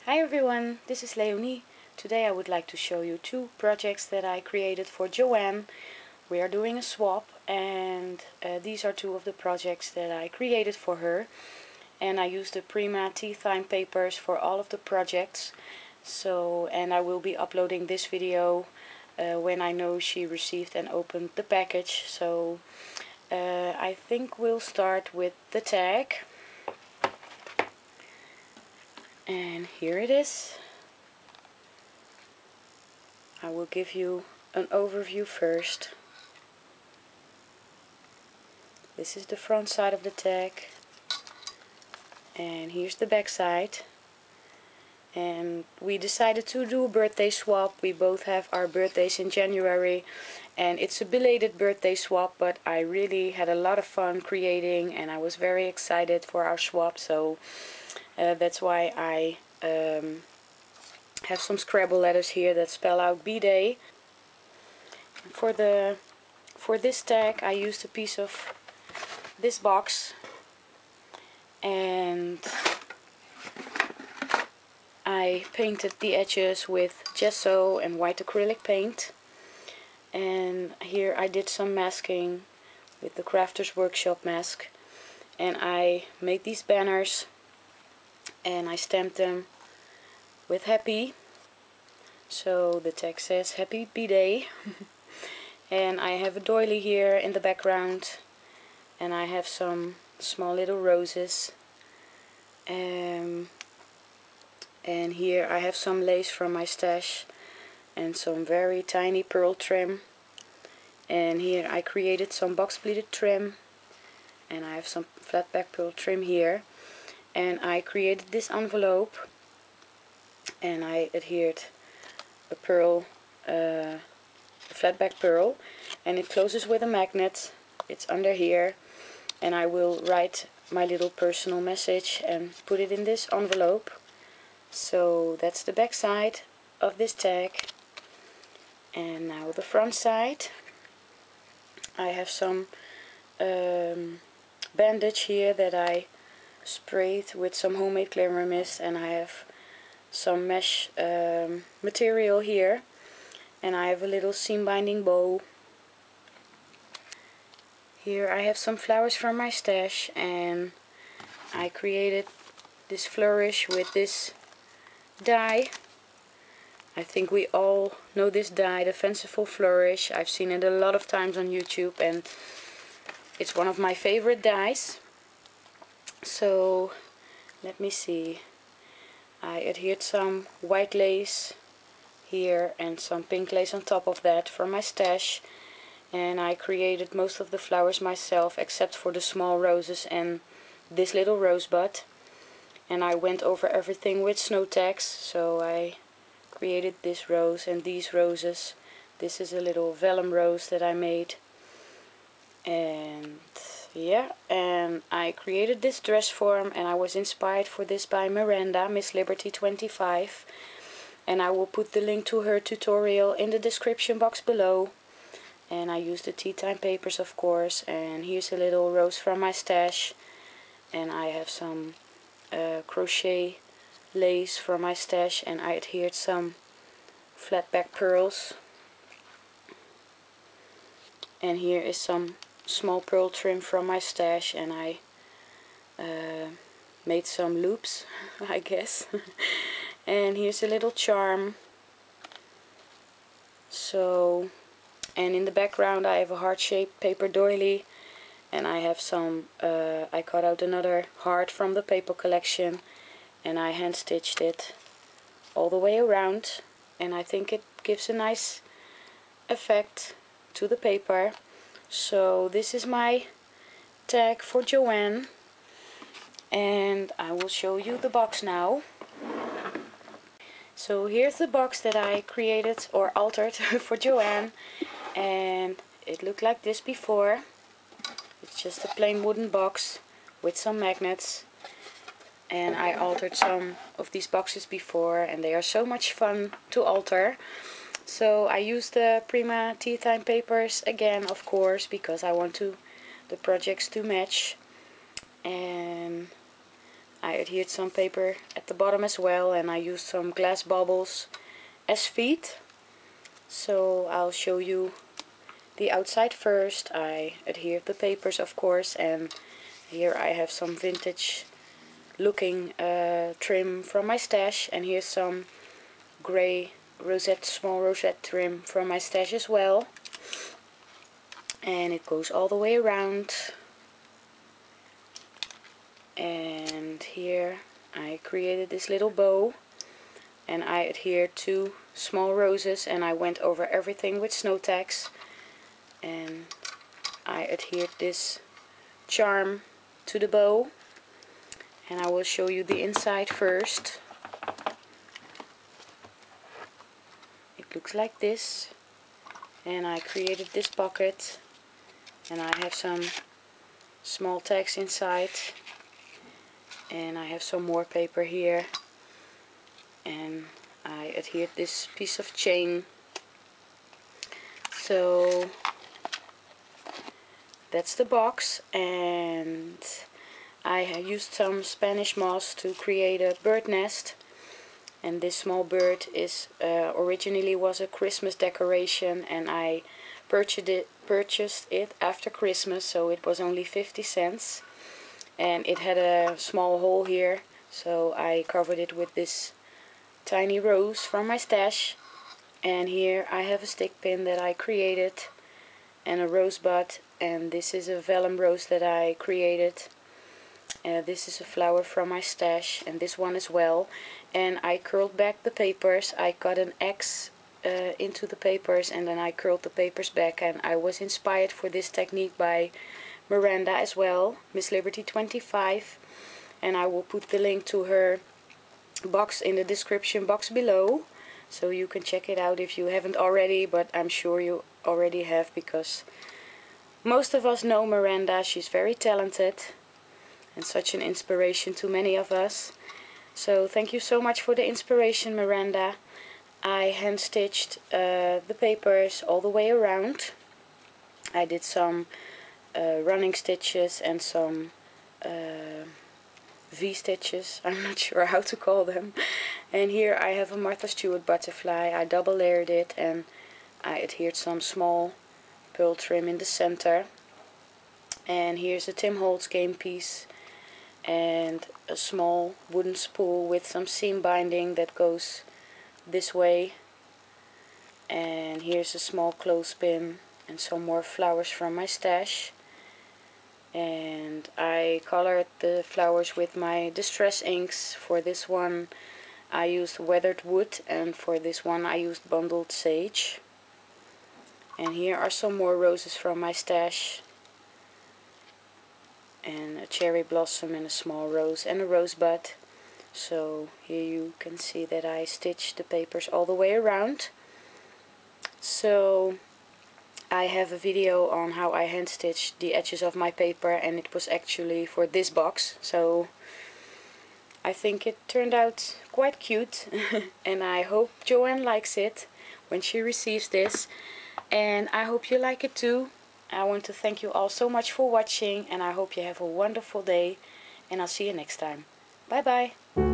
Hi everyone, this is Leonie. Today I would like to show you two projects that I created for Joanne. We are doing a swap and these are two of the projects that I created for her. And I used the Prima Thyme papers for all of the projects. And I will be uploading this video when I know she received and opened the package. I think we'll start with the tag. And here it is. I will give you an overview first. This is the front side of the tag. And here's the back side. And we decided to do a birthday swap. We both have our birthdays in January. And it's a belated birthday swap, but I really had a lot of fun creating and I was very excited for our swap. So that's why I have some Scrabble letters here that spell out B-Day. For this tag I used a piece of this box and I painted the edges with gesso and white acrylic paint. And here I did some masking with the Crafters Workshop mask. And I made these banners and I stamped them with happy. So the tag says Happy B-Day. And I have a doily here in the background. And I have some small little roses. And here I have some lace from my stash. And some very tiny pearl trim. And here I created some box pleated trim. And I have some flat back pearl trim here. And I created this envelope and I adhered a pearl, a flat back pearl, and it closes with a magnet. It's under here, and I will write my little personal message and put it in this envelope. So that's the back side of this tag. And now the front side. I have some bandage here that I sprayed with some homemade glamour mist, and I have some mesh material here, and I have a little seam binding bow. Here I have some flowers from my stash, and I created this flourish with this die. I think we all know this die, the Fanciful Flourish. I've seen it a lot of times on YouTube and it's one of my favorite dies. So let me see, I adhered some white lace here and some pink lace on top of that from my stash, and I created most of the flowers myself except for the small roses and this little rosebud. And I went over everything with snow tags, so I created this rose and these roses. This is a little vellum rose that I made. And yeah, and I created this dress form, and I was inspired for this by Miranda, Miss Liberty 25, and I will put the link to her tutorial in the description box below. And I used the tea time papers, of course, and here's a little rose from my stash, and I have some crochet lace from my stash, and I adhered some flat back pearls, and here is some small pearl trim from my stash, and I made some loops, I guess. And here's a little charm. So, and in the background I have a heart-shaped paper doily, and I have some, I cut out another heart from the paper collection, and I hand stitched it all the way around, and I think it gives a nice effect to the paper. So this is my tag for Joanne, and I will show you the box now. So here's the box that I created or altered for Joanne, and it looked like this before. It's just a plain wooden box with some magnets, and I altered some of these boxes before, and they are so much fun to alter. So I used the Prima Thyme papers again, of course, because I want the projects to match. And I adhered some paper at the bottom as well, and I used some glass bubbles as feet. So I'll show you the outside first. I adhered the papers, of course, and here I have some vintage looking trim from my stash, and here's some gray rosette, small rosette trim from my stash as well, and it goes all the way around. And here I created this little bow, and I adhered 2 small roses, and I went over everything with snow tacks, and I adhered this charm to the bow. And I will show you the inside first. It looks like this, and I created this pocket, and I have some small tags inside, and I have some more paper here, and I adhered this piece of chain. So that's the box, and I used some Spanish moss to create a bird nest, and this small bird is originally was a Christmas decoration, and I purchased it after Christmas, so it was only 50 cents, and it had a small hole here, so I covered it with this tiny rose from my stash. And here I have a stick pin that I created, and a rosebud, and this is a vellum rose that I created. This is a flower from my stash, and this one as well. And I curled back the papers. I cut an X into the papers, and then I curled the papers back, and I was inspired for this technique by Miranda as well, Miss Liberty 25, and I will put the link to her box in the description box below, so you can check it out if you haven't already, but I'm sure you already have, because most of us know Miranda. She's very talented and such an inspiration to many of us. So thank you so much for the inspiration, Miranda. I hand stitched the papers all the way around. I did some running stitches and some V-stitches, I'm not sure how to call them. And here I have a Martha Stewart butterfly. I double layered it, and I adhered some small pearl trim in the center. And here's a Tim Holtz game piece, and a small wooden spool with some seam binding that goes this way. And here's a small clothespin and some more flowers from my stash. And I colored the flowers with my distress inks. For this one I used weathered wood, and for this one I used bundled sage. And here are some more roses from my stash, and a cherry blossom and a small rose and a rosebud. So here you can see that I stitched the papers all the way around. So I have a video on how I hand stitched the edges of my paper, and it was actually for this box, so I think it turned out quite cute. And I hope Joanne likes it when she receives this, and I hope you like it too. I want to thank you all so much for watching, and I hope you have a wonderful day, and I'll see you next time. Bye bye.